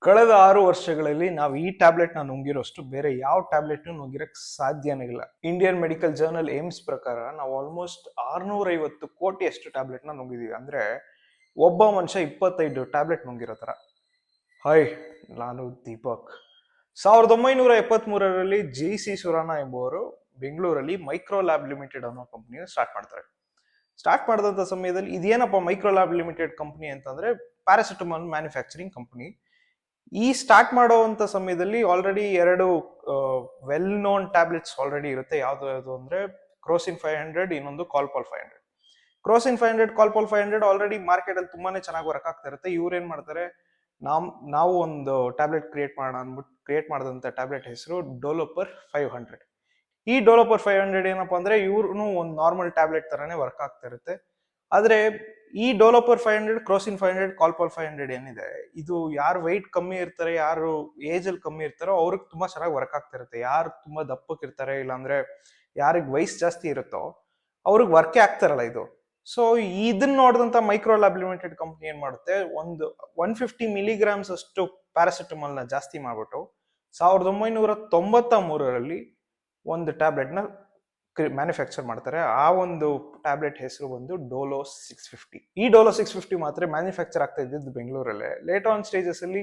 ಕಳೆದ 6 ವರ್ಷಗಳಲ್ಲಿ ನಾವು ಈ ಟ್ಯಾಬ್ಲೆಟ್ನ ನುಂಗಿರೋಷ್ಟು ಬೇರೆ ಯಾವ ಟ್ಯಾಬ್ಲೆಟ್ನು ನುಂಗಿರಕ್ ಸಾಧ್ಯನೇ ಇಲ್ಲ. ಇಂಡಿಯನ್ ಮೆಡಿಕಲ್ ಜರ್ನಲ್ ಏಮ್ಸ್ ಪ್ರಕಾರ ನಾವು ಆಲ್ಮೋಸ್ಟ್ 650 ಕೋಟಿಯಷ್ಟು ಟ್ಯಾಬ್ಲೆಟ್ನ ನುಂಗಿದೀವಿ. ಅಂದ್ರೆ ಒಬ್ಬ ಮನುಷ್ಯ 25 ಟ್ಯಾಬ್ಲೆಟ್ ನುಂಗಿರೋ ತರ. ಹಾಯ್, ನಾನು ದೀಪಕ್. 1973ರಲ್ಲಿ JC ಸುರಾನಾ ಎಂಬುವರು ಬೆಂಗಳೂರಲ್ಲಿ ಮೈಕ್ರೋ ಲ್ಯಾಬ್ ಲಿಮಿಟೆಡ್ ಅನ್ನೋ ಕಂಪನಿನ ಸ್ಟಾರ್ಟ್ ಮಾಡ್ತಾರೆ. ಸ್ಟಾರ್ಟ್ ಮಾಡಿದಂಥ ಸಮಯದಲ್ಲಿ ಇದೇನಪ್ಪ ಮೈಕ್ರೋ ಲ್ಯಾಬ್ ಲಿಮಿಟೆಡ್ ಕಂಪನಿ ಅಂತಂದ್ರೆ ಪ್ಯಾರಾಸಿಟಮಾಲ್ ಮ್ಯಾನುಫ್ಯಾಕ್ಚರಿಂಗ್ ಕಂಪನಿ. ಈ ಸ್ಟಾರ್ಟ್ ಮಾಡುವಂತ ಸಮಯದಲ್ಲಿ ಆಲ್ರೆಡಿ ಎರಡು ವೆಲ್ ನೋನ್ ಟ್ಯಾಬ್ಲೆಟ್ಸ್ ಆಲ್ರೆಡಿ ಇರುತ್ತೆ. ಯಾವ್ದು ಅಂದ್ರೆ ಕ್ರೋಸಿನ್ 500, ಇನ್ನೊಂದು ಕಾಲ್ಪಾಲ್ 500. ಕ್ರೋಸಿನ್ 500, ಕಾಲ್ಪಾಲ್ 500 ಆಲ್ರೆಡಿ ಮಾರ್ಕೆಟ್ ಅಲ್ಲಿ ತುಂಬಾನೇ ಚೆನ್ನಾಗಿ ವರ್ಕ್ ಆಗ್ತಾ ಇರುತ್ತೆ. ಇವ್ರು ಏನ್ ಮಾಡ್ತಾರೆ, ನಾವು ಒಂದು ಟ್ಯಾಬ್ಲೆಟ್ ಕ್ರಿಯೇಟ್ ಮಾಡೋಣ ಅಂದ್ಬಿಟ್ಟು ಕ್ರಿಯೇಟ್ ಮಾಡಿದಂತ ಟ್ಯಾಬ್ಲೆಟ್ ಹೆಸರು ಡೋಲೋಪರ್ 500. ಈ ಡೋಲೋಪರ್ 500 ಏನಪ್ಪಾ ಅಂದ್ರೆ ಇವ್ರು ಒಂದು ನಾರ್ಮಲ್ ಟ್ಯಾಬ್ಲೆಟ್ ತರಾನೇ ವರ್ಕ್ ಆಗ್ತಾ ಇರುತ್ತೆ. ಆದ್ರೆ ಈ ಡೋಲೋಪರ್ 500, ಕ್ರೋಸಿನ್ 500, ಕಾಲ್ಪಾಲ್ 500 ಏನಿದೆ, ಇದು ಯಾರು ವೆಯ್ಟ್ ಕಮ್ಮಿ ಇರ್ತಾರೆ, ಯಾರು ಏಜ್ ಅಲ್ಲಿ ಕಮ್ಮಿ ಇರ್ತಾರೋ ಅವ್ರಿಗೆ ತುಂಬಾ ಚೆನ್ನಾಗಿ ವರ್ಕ್ ಆಗ್ತಾ ಇರುತ್ತೆ. ಯಾರು ತುಂಬಾ ದಪ್ಪಕ್ಕಿರ್ತಾರೆ, ಇಲ್ಲಾಂದ್ರೆ ಯಾರಿಗೆ ವಯಸ್ಸು ಜಾಸ್ತಿ ಇರುತ್ತೋ ಅವ್ರಿಗೆ ವರ್ಕೇ ಆಗ್ತಾರಲ್ಲ ಇದು. ಸೊ ಇದನ್ನ ನೋಡಿದಂತ ಮೈಕ್ರೋ ಲ್ಯಾಬ್ ಲಿಮಿಟೆಡ್ ಕಂಪ್ನಿ ಏನ್ ಮಾಡುತ್ತೆ, ಒಂದು 150 ಮಿಲಿಗ್ರಾಮ್ಸ್ ಅಷ್ಟು ಪ್ಯಾರಾಸಿಟಮಾಲ್ ನ ಜಾಸ್ತಿ ಮಾಡ್ಬಿಟ್ಟು 1993ರಲ್ಲಿ ಒಂದು ಟ್ಯಾಬ್ಲೆಟ್ ನ ಮ್ಯಾನುಫ್ಯಾಕ್ಚರ್ ಮಾಡ್ತಾರೆ. ಆ ಒಂದು ಟ್ಯಾಬ್ಲೆಟ್ ಹೆಸರು ಬಂದು ಡೋಲೋ 650. ಈ ಡೋಲೋ 650 ಮಾತ್ರ ಮ್ಯಾನುಫ್ಯಾಕ್ಚರ್ ಆಗ್ತಾ ಇದ್ದಿದ್ದು ಬೆಂಗಳೂರಲ್ಲೇ. ಲೇಟರ್ ಆನ್ ಸ್ಟೇಜಸ್ ಅಲ್ಲಿ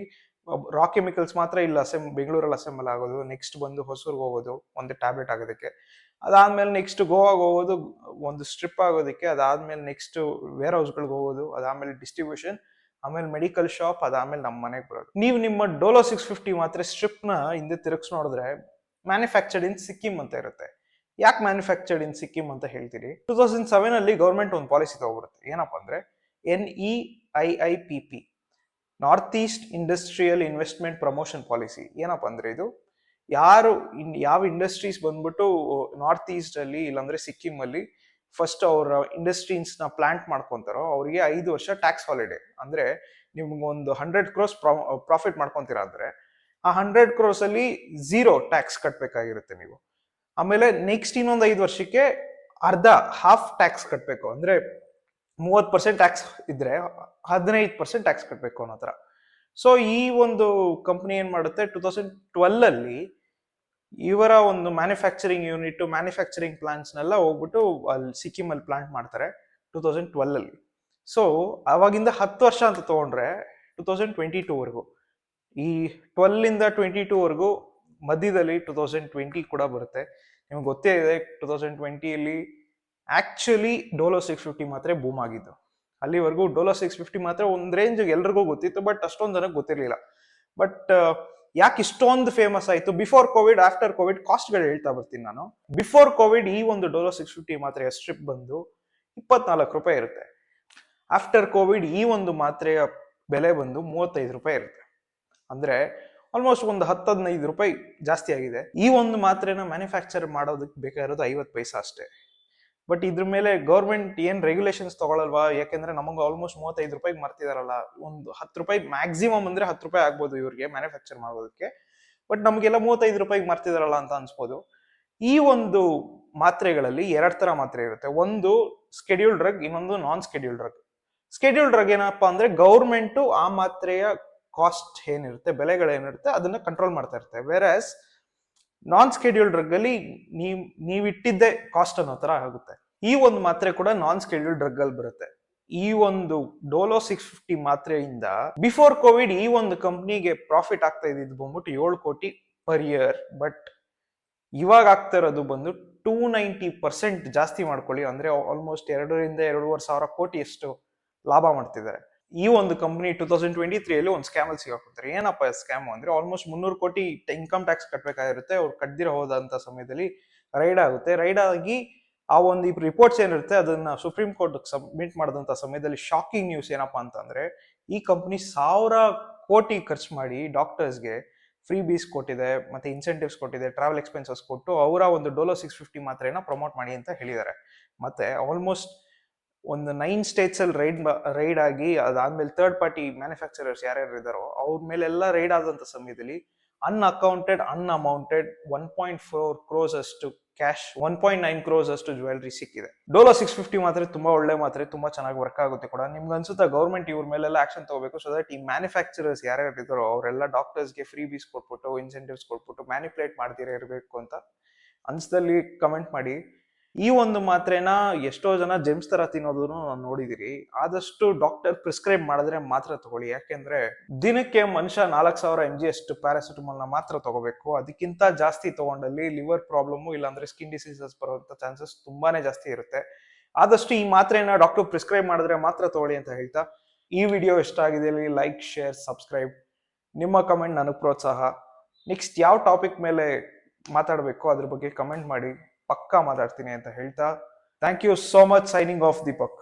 ರಾ ಕೆಮಿಕಲ್ಸ್ ಮಾತ್ರ ಇಲ್ಲ ಬೆಂಗಳೂರಲ್ಲಿ ಅಸೆಂಬಲ್ ಆಗೋದು, ನೆಕ್ಸ್ಟ್ ಬಂದು ಹೊಸೂರ್ಗೆ ಹೋಗೋದು ಒಂದು ಟ್ಯಾಬ್ಲೆಟ್ ಆಗೋದಕ್ಕೆ, ಅದಾದ್ಮೇಲೆ ನೆಕ್ಸ್ಟ್ ಗೋವಾಗೆ ಹೋಗೋದು ಒಂದು ಸ್ಟ್ರಿಪ್ ಆಗೋದಕ್ಕೆ, ಅದಾದ್ಮೇಲೆ ನೆಕ್ಸ್ಟ್ ವೇರ್ ಹೌಸ್ಗಳಿಗೆ ಹೋಗೋದು, ಅದಾದ್ಮೇಲೆ ಡಿಸ್ಟ್ರಿಬ್ಯೂಷನ್, ಆಮೇಲೆ ಮೆಡಿಕಲ್ ಶಾಪ್, ಅದಾದ್ಮೇಲೆ ನಮ್ಮ ಮನೆಗೆ ಬರೋದು. ನೀವು ನಿಮ್ಮ ಡೋಲೋ 650 ಮಾತ್ರ ಸ್ಟ್ರಿಪ್ ನ ಹಿಂದೆ ತಿರುಗಿಸ್ ನೋಡಿದ್ರೆ ಮ್ಯಾನುಫ್ಯಾಕ್ಚರ್ಡ್ ಇನ್ ಸಿಕ್ಕಿಂ ಅಂತ ಇರುತ್ತೆ. ಯಾಕೆ ಮ್ಯಾನುಫ್ಯಾಕ್ಚರ್ಡ್ ಇನ್ ಸಿಕ್ಕಿಂ ಅಂತ ಹೇಳ್ತೀರಿ? 2007 ಅಲ್ಲಿ ಗೌರ್ಮೆಂಟ್ ಒಂದು ಪಾಲಿಸಿ ತಗೊಬರುತ್ತೆ. ಏನಪ್ಪಾ ಅಂದ್ರೆ NEIIPP, north East industrial investment promotion policy. ಏನಪ್ಪಾ ಅಂದ್ರೆ ಇದು ಯಾವ ಇಂಡಸ್ಟ್ರೀಸ್ ಬಂದ್ಬಿಟ್ಟು ನಾರ್ತ್ ಈಸ್ಟ್ ಅಲ್ಲಿ ಇಲ್ಲಾಂದ್ರೆ ಸಿಕ್ಕಿಂ ಅಲ್ಲಿ ಫಸ್ಟ್ ಅವರ ಇಂಡಸ್ಟ್ರೀಸ್ ನ ಪ್ಲಾಂಟ್ ಮಾಡ್ಕೊಂತಾರೋ ಅವರಿಗೆ 5 ವರ್ಷ ಟ್ಯಾಕ್ಸ್ ಹಾಲಿಡೇ. ಅಂದ್ರೆ ನಿಮ್ಗೊಂದು 100 crores ಪ್ರಾಫಿಟ್ ಮಾಡ್ಕೊಂತೀರಾ ಅಂದ್ರೆ ಆ 100 crores ಅಲ್ಲಿ 0 ಟ್ಯಾಕ್ಸ್ ಕಟ್ಬೇಕಾಗಿರುತ್ತೆ ನೀವು. ಆಮೇಲೆ ನೆಕ್ಸ್ಟ್ ಇನ್ನೊಂದು 5 ವರ್ಷಕ್ಕೆ ಹಾಫ್ ಟ್ಯಾಕ್ಸ್ ಕಟ್ಬೇಕು. ಅಂದ್ರೆ 30% ಟ್ಯಾಕ್ಸ್ ಇದ್ರೆ 15% ಟ್ಯಾಕ್ಸ್ ಕಟ್ಬೇಕು ಅನ್ನೋ ತರ. ಸೊ ಈ ಒಂದು ಕಂಪನಿ ಏನ್ ಮಾಡುತ್ತೆ, 2012 ಅಲ್ಲಿ ಇವರ ಒಂದು ಮ್ಯಾನುಫ್ಯಾಕ್ಚರಿಂಗ್ ಯೂನಿಟ್, ಮ್ಯಾನುಫ್ಯಾಕ್ಚರಿಂಗ್ ಪ್ಲಾಂಟ್ಸ್ ನೆಲ್ಲ ಹೋಗ್ಬಿಟ್ಟು ಅಲ್ಲಿ ಸಿಕ್ಕಿಂ ಅಲ್ಲಿ ಪ್ಲಾಂಟ್ ಮಾಡ್ತಾರೆ 2012 ಅಲ್ಲಿ. ಸೊ ಅವಾಗಿಂದ 10 ವರ್ಷ ಅಂತ ತಗೊಂಡ್ರೆ 2022 ವರೆಗೂ, ಈ 12 ಇಂದ 22 ವರೆಗೂ ಮಧ್ಯದಲ್ಲಿ 2020 ಕೂಡ ಬರುತ್ತೆ. ನಿಮ್ಗೆ ಗೊತ್ತೇ ಇದೆ 2020 ಆಕ್ಚುಲಿ ಡೋಲೋ 650 ಮಾತ್ರ ಬೂಮ್ ಆಗಿದ್ದು. ಅಲ್ಲಿವರೆಗೂ ಡೋಲೋ 650 ಮಾತ್ರ ಒಂದ್ ರೇಂಜ್ ಎಲ್ರಿಗೂ ಗೊತ್ತಿತ್ತು, ಬಟ್ ಅಷ್ಟೊಂದ್ ಜನಕ್ಕೆ ಗೊತ್ತಿರ್ಲಿಲ್ಲ. ಬಟ್ ಯಾಕೆ ಇಷ್ಟೊಂದು ಫೇಮಸ್ ಆಯ್ತು? ಬಿಫೋರ್ ಕೋವಿಡ್, ಆಫ್ಟರ್ ಕೋವಿಡ್ ಕಾಸ್ಟ್ಗಳು ಹೇಳ್ತಾ ಬರ್ತೀನಿ ನಾನು. ಬಿಫೋರ್ ಕೋವಿಡ್ ಈ ಒಂದು ಡೋಲೋ 650 ಮಾತ್ರೆಯ ಸ್ಟ್ರಿಪ್ ಬಂದು 24 ರೂಪಾಯಿ ಇರುತ್ತೆ. ಆಫ್ಟರ್ ಕೋವಿಡ್ ಈ ಒಂದು ಮಾತ್ರೆಯ ಬೆಲೆ ಬಂದು 35 ರೂಪಾಯಿ ಇರುತ್ತೆ. ಅಂದ್ರೆ ಆಲ್ಮೋಸ್ಟ್ ಒಂದು 10-15 ರೂಪಾಯಿ ಜಾಸ್ತಿ ಆಗಿದೆ. ಈ ಒಂದು ಮಾತ್ರೆನ ಮ್ಯಾನುಫ್ಯಾಕ್ಚರ್ ಮಾಡೋದಕ್ಕೆ ಬೇಕಾಗಿರೋದು 50 ಪೈಸಾ ಅಷ್ಟೇ. ಬಟ್ ಇದ್ರ ಮೇಲೆ ಗೌರ್ಮೆಂಟ್ ಏನ್ ರೆಗ್ಯುಲೇಷನ್ಸ್ ತಗೊಳಲ್ವಾ? ಯಾಕೆಂದ್ರೆ ನಮಗೆ ಆಲ್ಮೋಸ್ಟ್ 35 ರೂಪಾಯಿಗೆ ಮಾರ್ತಿದಾರಲ್ಲ, ಒಂದು 10 ರೂಪಾಯಿ ಮ್ಯಾಕ್ಸಿಮಮ್ ಅಂದ್ರೆ 10 ರೂಪಾಯಿ ಆಗ್ಬೋದು ಇವ್ರಿಗೆ ಮ್ಯಾನುಫ್ಯಾಕ್ಚರ್ ಮಾಡೋದಕ್ಕೆ. ಬಟ್ ನಮಗೆಲ್ಲ 35 ರೂಪಾಯಿಗೆ ಮಾರ್ತಿದಾರಲ್ಲ ಅಂತ ಅನ್ಸ್ಬೋದು. ಈ ಒಂದು ಮಾತ್ರೆಗಳಲ್ಲಿ 2 ತರ ಮಾತ್ರೆ ಇರುತ್ತೆ. ಒಂದು ಸ್ಕೆಡ್ಯೂಲ್ ಡ್ರಗ್, ಇನ್ನೊಂದು ನಾನ್ ಸ್ಕೆಡ್ಯೂಲ್ ಡ್ರಗ್. ಸ್ಕೆಡ್ಯೂಲ್ ಡ್ರಗ್ ಏನಪ್ಪಾ ಅಂದ್ರೆ ಗೌರ್ಮೆಂಟ್ ಆ ಮಾತ್ರೆಯ ಕಾಸ್ಟ್ ಏನಿರುತ್ತೆ, ಬೆಲೆಗಳೇನಿರುತ್ತೆ ಅದನ್ನ ಕಂಟ್ರೋಲ್ ಮಾಡ್ತಾ ಇರುತ್ತೆ. ವೇರಸ್ ನಾನ್ ಸ್ಕೆಡ್ಯೂಲ್ ಡ್ರಗ್ ಅಲ್ಲಿ ನೀವಿಟ್ಟಿದ್ದೆ ಕಾಸ್ಟ್ ಅನ್ನೋ ತರ ಆಗುತ್ತೆ. ಈ ಒಂದು ಮಾತ್ರೆ ಕೂಡ ನಾನ್ ಸ್ಕೆಡ್ಯೂಲ್ ಡ್ರಗ್ ಅಲ್ಲಿ ಬರುತ್ತೆ. ಈ ಒಂದು ಡೋಲೋ 650 ಮಾತ್ರೆಯಿಂದ ಬಿಫೋರ್ ಕೋವಿಡ್ ಈ ಒಂದು ಕಂಪ್ನಿಗೆ ಪ್ರಾಫಿಟ್ ಆಗ್ತಾ ಇದ್ದಿದ್ದು ಬಂದ್ಬಿಟ್ಟು 7 ಕೋಟಿ ಪರ್ ಇಯರ್. ಬಟ್ ಇವಾಗ ಆಗ್ತಾ ಇರೋದು ಬಂದು 290% ಜಾಸ್ತಿ ಮಾಡ್ಕೊಳ್ಳಿ, ಅಂದ್ರೆ ಆಲ್ಮೋಸ್ಟ್ 2-2.5 ಸಾವಿರ ಕೋಟಿ ಅಷ್ಟು ಲಾಭ ಮಾಡ್ತಿದ್ದಾರೆ. ಈ ಒಂದು ಕಂಪನಿ 2023 ಅಲ್ಲಿ ಒಂದು ಸ್ಕ್ಯಾಮ್ ಅಲ್ಲಿ ಸಿಗಾಕೊತಾರೆ. ಏನಪ್ಪ ಸ್ಕ್ಯಾಮ್ ಅಂದ್ರೆ ಆಲ್ಮೋಸ್ಟ್ 300 ಕೋಟಿ ಇನ್ಕಮ್ ಟ್ಯಾಕ್ಸ್ ಕಟ್ಬೇಕಾಗಿರುತ್ತೆ. ಅವ್ರು ಕಟ್ದಿರ ಹೋದಂತ ಸಮಯದಲ್ಲಿ ರೈಡ್ ಆಗುತ್ತೆ. ರೈಡ್ ಆಗಿ ಆ ಒಂದು ರಿಪೋರ್ಟ್ಸ್ ಏನಿರುತ್ತೆ ಅದನ್ನ ಸುಪ್ರೀಂ ಕೋರ್ಟ್ ಸಬ್ಮಿಟ್ ಮಾಡಿದಂತ ಸಮಯದಲ್ಲಿ ಶಾಕಿಂಗ್ ನ್ಯೂಸ್ ಏನಪ್ಪಾ ಅಂತಂದ್ರೆ ಈ ಕಂಪನಿ 1000 ಕೋಟಿ ಖರ್ಚು ಮಾಡಿ ಡಾಕ್ಟರ್ಸ್ಗೆ ಫ್ರೀ ಬೀಸ್ ಕೊಟ್ಟಿದೆ, ಮತ್ತೆ ಇನ್ಸೆಂಟಿವ್ಸ್ ಕೊಟ್ಟಿದೆ, ಟ್ರಾವೆಲ್ ಎಕ್ಸ್ಪೆನ್ಸಸ್ ಕೊಟ್ಟು ಅವರ ಒಂದು ಡೋಲೋ 650 ಮಾತ್ರೆನ ಪ್ರಮೋಟ್ ಮಾಡಿ ಅಂತ ಹೇಳಿದ್ದಾರೆ. ಮತ್ತೆ ಆಲ್ಮೋಸ್ಟ್ ಒಂದು 9 ಸ್ಟೇಟ್ಸ್ ಅಲ್ಲಿ ರೈಡ್ ಆಗಿ ಅದಾದ್ಮೇಲೆ ಥರ್ಡ್ ಪಾರ್ಟಿ ಮ್ಯಾನುಫ್ಯಾಕ್ಚರರ್ಸ್ ಯಾರ್ಯಾರು ಇದಾರೋ ಅವ್ರ ಮೇಲೆಲ್ಲ ರೈಡ್ ಆದಂತ ಸಮಯದಲ್ಲಿ ಅನ್ಅಮೌಂಟೆಡ್ 1.4 crores ಅಷ್ಟು ಕ್ಯಾಶ್ 1.9 crores ಅಷ್ಟು ಜ್ಯುವೆಲ್ರಿ ಸಿಕ್ಕಿದೆ. ಡೋಲೋ 650 ಮಾತ್ರೆ ತುಂಬಾ ಒಳ್ಳೆ ಮಾತ್ರೆ, ತುಂಬಾ ಚೆನ್ನಾಗಿ ವರ್ಕ್ ಆಗುತ್ತೆ ಕೂಡ. ನಿಮ್ಗೆ ಅನ್ಸುತ್ತಾ ಗೌರ್ಮೆಂಟ್ ಇವ್ರ ಮೇಲೆಲ್ಲ ಆಕ್ಷನ್ ತಗೋಬೇಕು, ಸೊ ದಟ್ ಈ ಮ್ಯಾನುಫ್ಯಾಕ್ಚರರ್ಸ್ ಯಾರ್ಯಾರು ಇದ್ದಾರೋ ಅವರೆಲ್ಲ ಡಾಕ್ಟರ್ಸ್ಗೆ ಫ್ರೀ ಬೀಸ್ ಕೊಟ್ಬಿಟ್ಟು ಇನ್ಸೆಂಟಿವ್ಸ್ ಕೊಟ್ಬಿಟ್ಟು ಮ್ಯಾನಿಪುಲೇಟ್ ಮಾಡ್ತೀರಾ ಇರಬೇಕು ಅಂತ ಅನ್ಸ್ದಲ್ಲಿ ಕಮೆಂಟ್ ಮಾಡಿ. ಈ ಒಂದು ಮಾತ್ರೆನ ಎಷ್ಟೋ ಜನ ಜೆಮ್ಸ್ ತರ ತಿನ್ನೋದನ್ನು ನೋಡಿದಿರಿ. ಆದಷ್ಟು ಡಾಕ್ಟರ್ ಪ್ರಿಸ್ಕ್ರೈಬ್ ಮಾಡಿದ್ರೆ ಮಾತ್ರ ತಗೊಳ್ಳಿ, ಯಾಕೆಂದ್ರೆ ದಿನಕ್ಕೆ ಮನುಷ್ಯ 4000 mg ಅಷ್ಟು ಪ್ಯಾರಾಸಿಟಮಾಲ್ ನ ಮಾತ್ರ ತಗೋಬೇಕು. ಅದಕ್ಕಿಂತ ಜಾಸ್ತಿ ತಗೊಂಡಲ್ಲಿ ಲಿವರ್ ಪ್ರಾಬ್ಲಮ್ ಇಲ್ಲಾಂದ್ರೆ ಸ್ಕಿನ್ ಡಿಸೀಸಸ್ ಬರುವಂತ ಚಾನ್ಸಸ್ ತುಂಬಾನೇ ಜಾಸ್ತಿ ಇರುತ್ತೆ. ಆದಷ್ಟು ಈ ಮಾತ್ರೆನ ಡಾಕ್ಟರ್ ಪ್ರಿಸ್ಕ್ರೈಬ್ ಮಾಡಿದ್ರೆ ಮಾತ್ರ ತಗೊಳ್ಳಿ ಅಂತ ಹೇಳ್ತಾ, ಈ ವಿಡಿಯೋ ಇಷ್ಟ ಆಗಿದೆ ಲೈಕ್, ಶೇರ್, ಸಬ್ಸ್ಕ್ರೈಬ್. ನಿಮ್ಮ ಕಮೆಂಟ್ ನನಗೆ ಪ್ರೋತ್ಸಾಹ. ನೆಕ್ಸ್ಟ್ ಯಾವ ಟಾಪಿಕ್ ಮೇಲೆ ಮಾತಾಡಬೇಕು ಅದ್ರ ಬಗ್ಗೆ ಕಮೆಂಟ್ ಮಾಡಿ, ಪಕ್ಕಾ ಮಾತಾಡ್ತೀನಿ ಅಂತ ಹೇಳ್ತಾ, thank you so much. Signing off Deepak.